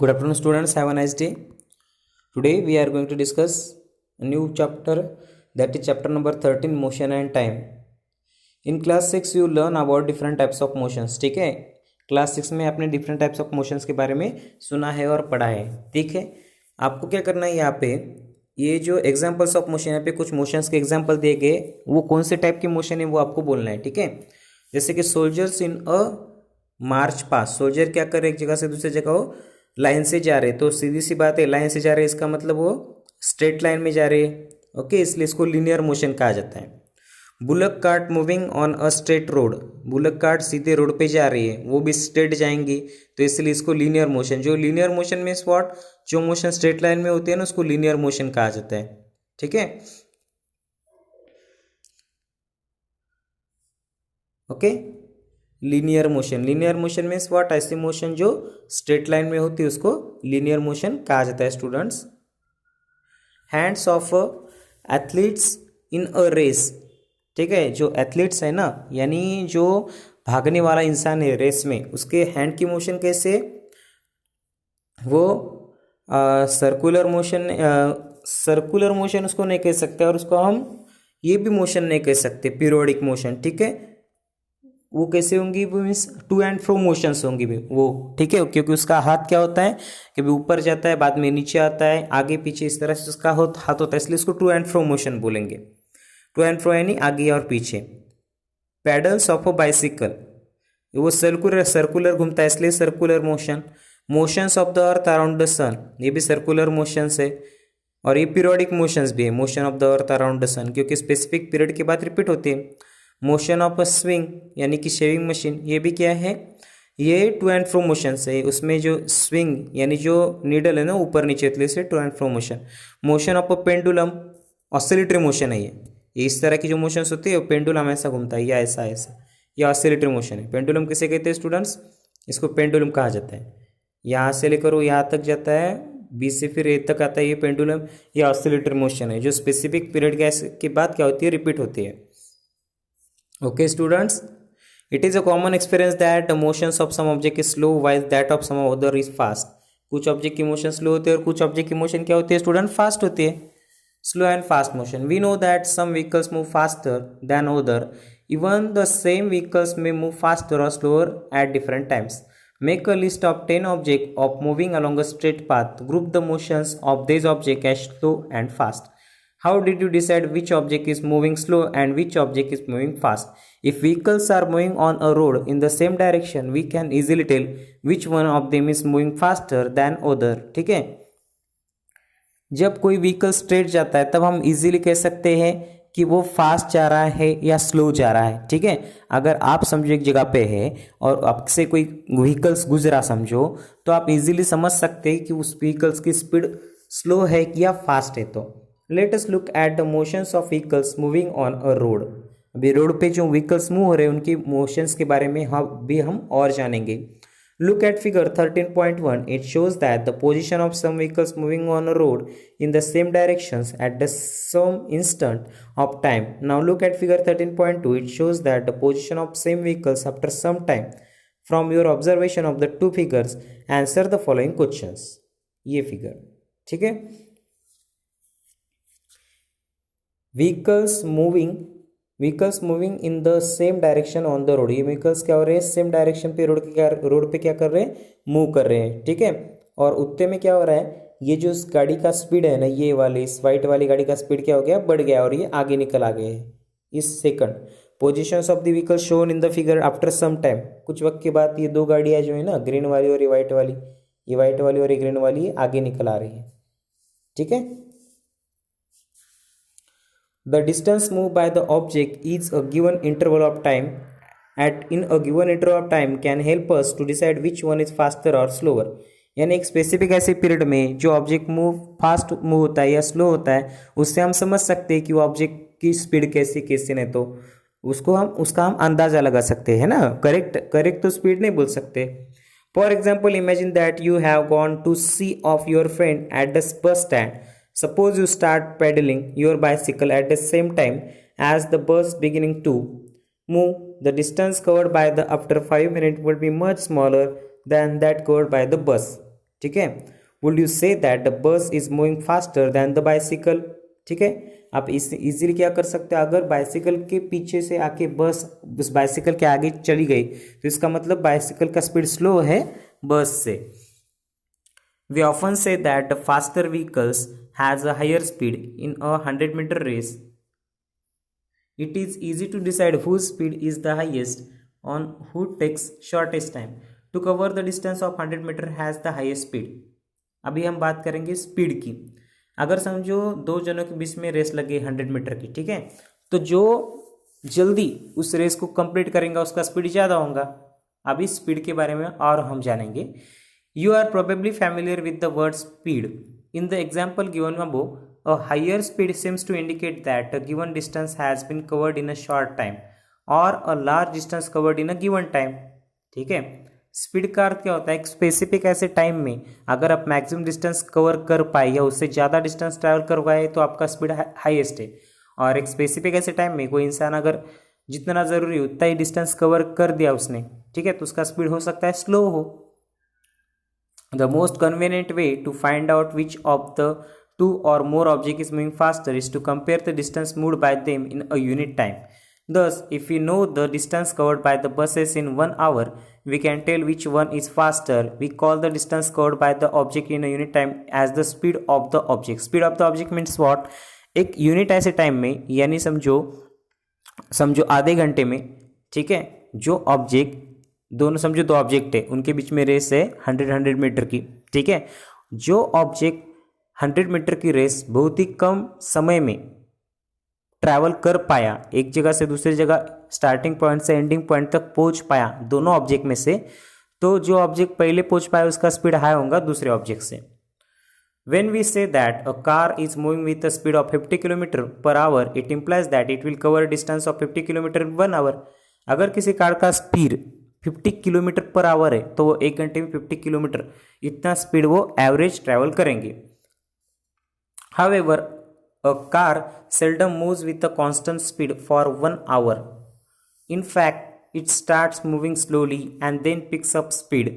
Good afternoon, students. Have a nice day. Today we are going to discuss a new chapter, that is chapter number 13, motion and time. In class 6 you learn about different types of motions. ठीक है, class 6 में आपने different types of motions के बारे में सुना है और पढ़ा है. ठीक है, आपको क्या करना है, यहाँ पे ये जो एग्जाम्पल्स ऑफ मोशन, यहाँ पे कुछ मोशंस के एग्जाम्पल दिए गए, वो कौन से टाइप की मोशन है वो आपको बोलना है. ठीक है, जैसे कि soldiers in a March pass. Soldier क्या कर रहे, एक जगह से दूसरी जगह वो लाइन से जा रहे, तो सीधी सी बात है, लाइन से जा रहे इसका मतलब वो स्ट्रेट लाइन में जा रहे. ओके, इसलिए इसको लीनियर मोशन कहा जाता है. Bullock cart moving on a straight road. Bullock cart सीधे रोड पे जा रही है, वो भी स्ट्रेट जाएंगी, तो इसलिए इसको लीनियर मोशन. जो लीनियर मोशन मीन्स व्हाट, जो मोशन स्ट्रेट लाइन में होती है ना, उसको लीनियर मोशन कहा जाता है. ठीक है, okay. Linear motion, linear motion means what, ऐसी मोशन जो स्ट्रेट लाइन में होती है उसको लीनियर मोशन कहा जाता है. Students, hands of athletes in a race. ठीक है, जो एथलीट्स है ना, यानी जो भागने वाला इंसान है रेस में, उसके हैंड की मोशन कैसे, वो सर्कुलर मोशन. सर्कुलर मोशन उसको नहीं कह सकते, और उसको हम ये भी मोशन नहीं कह सकते, पीरियोडिक मोशन. ठीक है, वो कैसे होंगी, वो means to and fro motions होंगी वो. ठीक है, क्योंकि उसका हाथ क्या होता है, कभी ऊपर जाता है, बाद में नीचे आता है, आगे पीछे, इस तरह से उसका हाथ होता है, इसलिए इसको टू एंड फ्रो मोशन बोलेंगे. टू एंड फ्रो यानी आगे और पीछे. पैडल्स ऑफ अ बाइसिकल, वो सर्कुलर सर्कुलर घूमता है, इसलिए circular motion. Motions of the earth around the sun, ये भी सर्कुलर मोशंस है, और ये पीरियोडिक मोशंस भी है. Motion of the earth around the sun, क्योंकि स्पेसिफिक पीरियड के बाद रिपीट होती है. मोशन ऑफ अ स्विंग यानी कि शेविंग मशीन, ये भी क्या है, ये टू एंड फ्रो मोशन है. उसमें जो स्विंग यानी जो नीडल है ना ऊपर नीचे, इसलिए to and fro motion. Motion of a pendulum, oscillatory motion है ये इस तरह की जो मोशंस होती है, पेंडुलम ऐसा घूमता है या ऐसा ऐसा, ये ऑसिलेटरी मोशन है. पेंडुलम किसे कहते हैं स्टूडेंट्स, इसको पेंडुलम कहा जाता है. यहाँ से लेकर वो यहाँ तक जाता है, बी से फिर ए तक आता है, ये पेंडुलम, ये ऑसिलेटरी मोशन है, जो स्पेसिफिक पीरियड के बाद क्या होती है, रिपीट होती है. Okay, students, it is a common experience that the motions of some object is slow while that of some other is fast. कुछ ऑब्जेक्ट की मोशन स्लो होती है और कुछ ऑब्जेक्ट की मोशन क्या होती है स्टूडेंट, फास्ट होती है. Slow and fast motion. We know that some vehicles move faster than other. Even the same vehicles में move faster or slower at different times. Make a list of 10 objects of moving along a straight path. Group the motions of these objects as slow and fast. How did you decide which object is moving slow and which object is moving fast? If vehicles are moving on a road in the same direction, we can easily tell which one of them is moving faster than other. ठीक है, जब कोई vehicle straight जाता है तब हम easily कह सकते हैं कि वो फास्ट जा रहा है या स्लो जा रहा है. ठीक है, अगर आप समझो एक जगह पे है और आपसे कोई व्हीकल्स गुजरा समझो, तो आप इजीली समझ सकते हैं कि उस व्हीकल्स की स्पीड स्लो है या फास्ट है. तो let us look at the motions of vehicles moving on a road. अभी रोड पे जो व्हीकल्स मूव हो रहे हैं उनकी मोशंस के बारे में हम और जानेंगे. Look at figure 13.1. It shows that the position of some vehicles moving on a road in the same directions at the some instant of time. Now look at figure 13.2. It shows that the position of same vehicles after some time. From your observation of the two figures, answer the following questions. ये figure, ठीक है. Vehicles moving in the same direction on the road. ये vehicles क्या हो रहे हैं, same direction पे road पे क्या कर रहे हैं, मूव कर रहे हैं. ठीक है, और उत्ते में क्या हो रहा है, ये जो गाड़ी का स्पीड है ना, ये वाली इस वाइट वाली गाड़ी का स्पीड क्या हो गया, बढ़ गया, और ये आगे निकल आ गए हैं. इस second positions of the vehicle shown in the figure after some time. कुछ वक्त के बाद ये दो गाड़ियाँ जो है ना, ग्रीन वाली और ये वाइट वाली, ये वाइट वाली और ये ग्रीन वाली, आगे निकल आ रही है. ठीक है, the distance moved by the object is a given interval of time. In a given interval of time can help us to decide which one is faster or slower. यानी एक स्पेसिफिक ऐसे पीरियड में जो object fast move होता है या slow होता है, उससे हम समझ सकते हैं कि वो ऑब्जेक्ट की स्पीड कैसी नहीं, तो उसका हम अंदाजा लगा सकते हैं ना. करेक्ट तो स्पीड नहीं बोल सकते. For example, imagine that you have gone to see off your friend at the bus stand. Suppose you start pedaling your bicycle at the same time as the bus beginning to move. The distance covered by the after 5 minutes will be much smaller than that covered by the bus. ठीक है, would you से that the bus is moving faster than the bicycle. ठीक है, आप इस easily क्या कर सकते हो, अगर बाइसिकल के पीछे से आके बस उस बाइसिकल के आगे चली गई तो इसका मतलब बाइसिकल का स्पीड स्लो है बस से। We often say that the faster vehicles has a higher speed in a 100-meter race. It is easy to decide whose speed is the highest on who takes shortest time to cover the distance of 100 meter has the highest speed। अभी हम बात करेंगे speed की। अगर समझो दो जनों के बीच में रेस लगी 100 मीटर की, ठीक है, तो जो जल्दी उस रेस को कंप्लीट करेंगे उसका स्पीड ज़्यादा होगा। अभी स्पीड के बारे में और हम जानेंगे। You are probably familiar with the word speed. In the example given above, a higher speed seems to indicate that a given distance has been covered in a short time or a large distance covered in a given time। ठीक है, speed का अर्थ क्या होता है, एक specific ऐसे time में अगर आप मैक्सिमम डिस्टेंस कवर कर पाए या उससे ज़्यादा डिस्टेंस ट्रैवल कर पाए तो आपका स्पीड हाईएस्ट है। और एक स्पेसिफिक ऐसे टाइम में कोई इंसान अगर जितना ज़रूरी उतना ही डिस्टेंस कवर कर दिया उसने, ठीक है, तो उसका स्पीड हो सकता है स्लो हो। The most convenient way to find out which of the two or more object is moving faster is to compare the distance moved by them in a unit time. Thus, if we know the distance covered by the buses in 1 hour, we can tell which one is faster. We call the distance covered by the object in a unit time as the speed of the object. Speed of the object means what? एक unit ऐसे time में, यानी समझो आधे घंटे में, ठीक है, जो ऑब्जेक्ट दोनों समझो दो ऑब्जेक्ट है, उनके बीच में रेस है 100 मीटर की, ठीक है, जो ऑब्जेक्ट 100 मीटर की रेस बहुत ही कम समय में ट्रैवल कर पाया, एक जगह से दूसरी जगह स्टार्टिंग पॉइंट से एंडिंग पॉइंट तक पहुंच पाया दोनों ऑब्जेक्ट में से, तो जो ऑब्जेक्ट पहले पहुंच पाया उसका स्पीड हाई होगा दूसरे ऑब्जेक्ट से। When we say that a car is moving with a speed of 50 km/h, it implies that it will cover a distance of 50 km in 1 hour। अगर किसी कार का स्पीड 50 km/h है तो वो एक घंटे में 50 किलोमीटर इतना स्पीड वो एवरेज ट्रैवल करेंगे। However, a car seldom moves with a constant speed for 1 hour. In fact, it starts moving slowly and then picks up speed.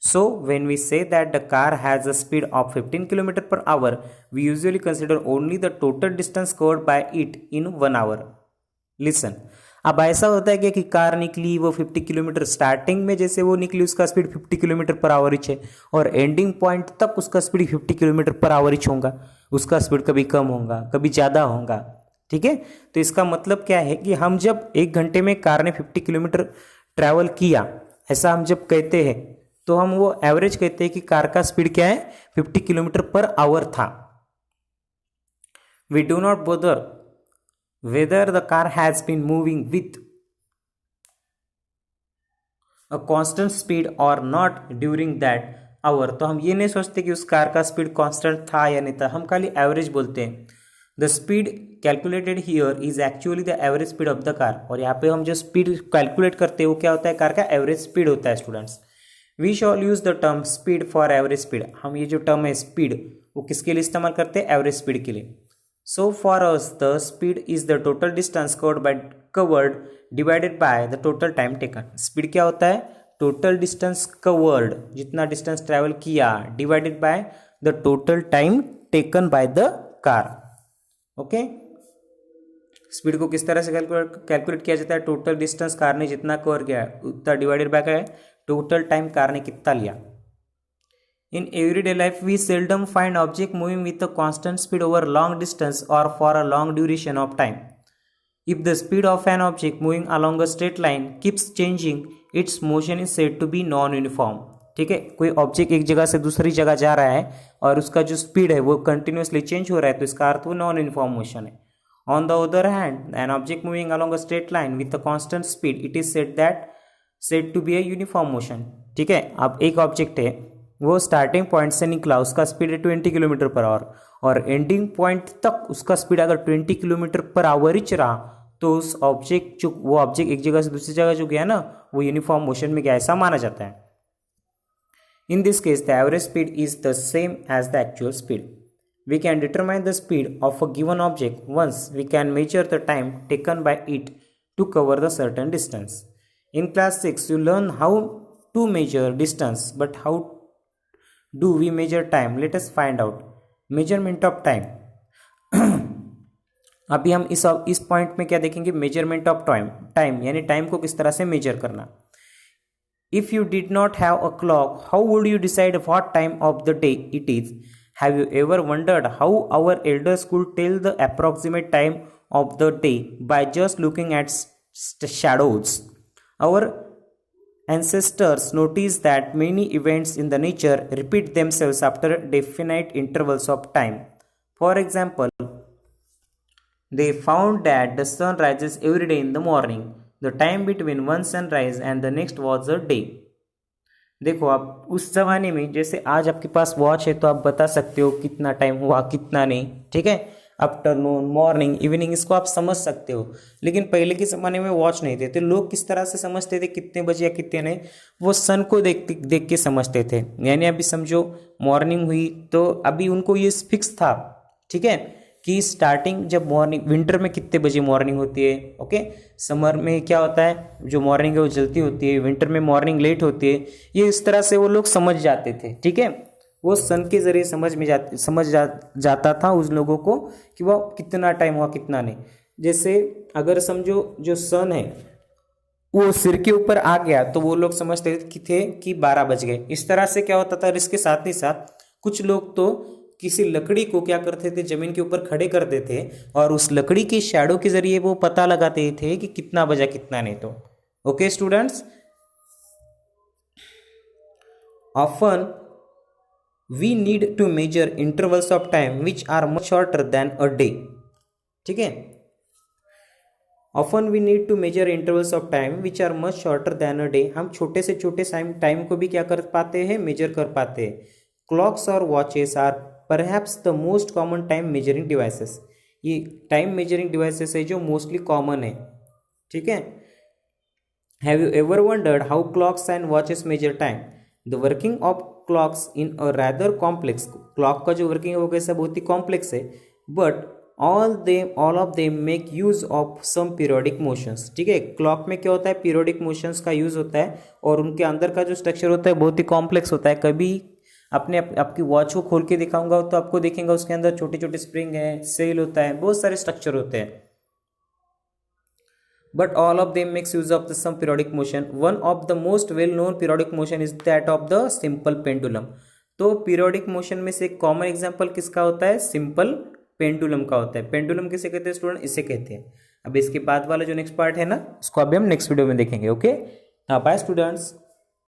So, when we say that the car has a speed of 15 km/h, we usually consider only the total distance covered by it in 1 hour. Listen. अब ऐसा होता है कि car निकली वो 50 kilometre, starting में जैसे वो निकली उसका स्पीड 50 km/h है और एंडिंग पॉइंट तक उसका स्पीड 50 km/h होगा। उसका स्पीड कभी कम होगा कभी ज़्यादा होगा, ठीक है। तो इसका मतलब क्या है कि हम जब एक घंटे में कार ने 50 किलोमीटर ट्रैवल किया, ऐसा हम जब कहते हैं तो हम वो एवरेज कहते हैं कि कार का स्पीड क्या है 50 km/h था। We do not bother whether the car has been moving with a constant speed or not during that hour। तो हम ये नहीं सोचते कि उस कार का स्पीड कांस्टेंट था या नहीं था, हम खाली एवरेज बोलते हैं। The speed calculated here is actually the average speed of the car. और यहाँ पे हम जो स्पीड कैलकुलेट करते हैं वो क्या होता है, कार का एवरेज स्पीड होता है students. We shall use the term speed for average speed. हम ये जो टर्म है स्पीड वो किसके लिए इस्तेमाल करते हैं, एवरेज स्पीड के लिए। So for us, the speed is the total distance covered divided by the total time taken। Speed क्या होता है, total distance covered, जितना distance travel किया, divided by the total time taken by the car। Okay? Speed को किस तरह से calculate किया जाता है, टोटल डिस्टेंस कार ने जितना कवर किया उतना डिवाइडेड बाय क्या है, टोटल टाइम कार ने कितना लिया। In everyday life, we seldom find object moving with a constant speed over long distance or for a long duration of time. If the speed of an object moving along a straight line keeps changing, its motion is said to be non-uniform। ठीक है, कोई object एक जगह से दूसरी जगह जा रहा है और उसका जो स्पीड है वो कंटिन्यूसली चेंज हो रहा है, तो इसका अर्थ वो नॉन यूनिफॉर्म मोशन है। On the other hand, an object moving along a straight line with a constant speed, it is said to be a uniform motion. ठीक है, अब एक ऑब्जेक्ट है वो स्टार्टिंग पॉइंट से निकला, उसका स्पीड है 20 km/h और एंडिंग पॉइंट तक उसका स्पीड अगर 20 km/h ही रहा तो उस ऑब्जेक्ट जो वो ऑब्जेक्ट एक जगह से दूसरी जगह जो गया ना वो यूनिफॉर्म मोशन में गया, ऐसा माना जाता है। In this case the average speed is the same as the actual speed. We can determine the speed of a given object once we can measure the time taken by it to cover the certain distance. In class 6 you learn how to measure distance but how do we measure time? Let us find out measurement of time. अभी हम इस point में क्या देखेंगे? Measurement of time यानी time को किस तरह से मेजर करना। If you did not have a clock, how would you decide what time of the day it is? Have you ever wondered how our elders could tell the approximate time of the day by just looking at shadows? Our ancestors noticed that many events in the nature repeat themselves after definite intervals of time. For example, they found that the sun rises every day in the morning. The time between one sunrise and the next was a day. देखो आप उस जमाने में, जैसे आज आपके पास watch है तो आप बता सकते हो कितना टाइम हुआ कितना नहीं, ठीक है, आफ्टरनून, मॉर्निंग, इवनिंग, इसको आप समझ सकते हो। लेकिन पहले के ज़माने में वॉच नहीं थे तो लोग किस तरह से समझते थे कितने बजे या कितने नहीं? वो सन को देख के समझते थे। यानी अभी समझो मॉर्निंग हुई तो अभी उनको ये फिक्स था, ठीक है, कि स्टार्टिंग जब मॉर्निंग, विंटर में कितने बजे मॉर्निंग होती है, ओके, समर में क्या होता है, जो मॉर्निंग है वो जल्दी होती है, विंटर में मॉर्निंग लेट होती है। ये इस तरह से वो लोग समझ जाते थे, ठीक है। वो सन के जरिए जाता था उस लोगों को कि वो कितना टाइम हुआ कितना नहीं। जैसे अगर समझो जो सन है वो सिर के ऊपर आ गया तो वो लोग समझते थे कि 12 बज गए। इस तरह से क्या होता था। और इसके साथ ही साथ कुछ लोग तो किसी लकड़ी को क्या करते थे, जमीन के ऊपर खड़े करते थे और उस लकड़ी की शैडो के जरिए वो पता लगाते थे कि कितना बजा कितना नहीं। तो okay students, often we need to measure intervals of time which are much shorter than a day, ठीक है। Often we need to measure intervals of time which are much shorter than a day. हम छोटे से छोटे time को भी क्या कर पाते हैं, मेजर कर पाते हैं। क्लॉक्स और watches are perhaps the most common time measuring devices. ये टाइम मेजरिंग डिवाइसेस है जो मोस्टली कॉमन है, ठीक है। Have you ever wondered how clocks and watches measure time? The working of clocks in a rather complex. Clock का जो working है वो कैसा, बहुत ही कॉम्प्लेक्स है, but all of them make use of some periodic motions, ठीक है। क्लॉक में क्या होता है, पीरियोडिक मोशंस का यूज होता है और उनके अंदर का जो स्ट्रक्चर होता है बहुत ही कॉम्प्लेक्स होता है। कभी आपकी वॉच को खोल के दिखाऊंगा तो आपको देखेंगे उसके अंदर छोटे छोटे स्प्रिंग है, सेल होता है, बहुत सारे स्ट्रक्चर होते हैं। But all of them makes use of some periodic motion. One of the most well-known periodic motion is that of the simple pendulum. तो periodic motion में से एक कॉमन एग्जाम्पल किसका होता है, सिंपल पेंडुलम का होता है। पेंडुलम किसे कहते हैं स्टूडेंट, इसे कहते हैं। अब इसके बाद वाला जो नेक्स्ट पार्ट है ना, उसको अभी हम नेक्स्ट वीडियो में देखेंगे। Okay, bye students.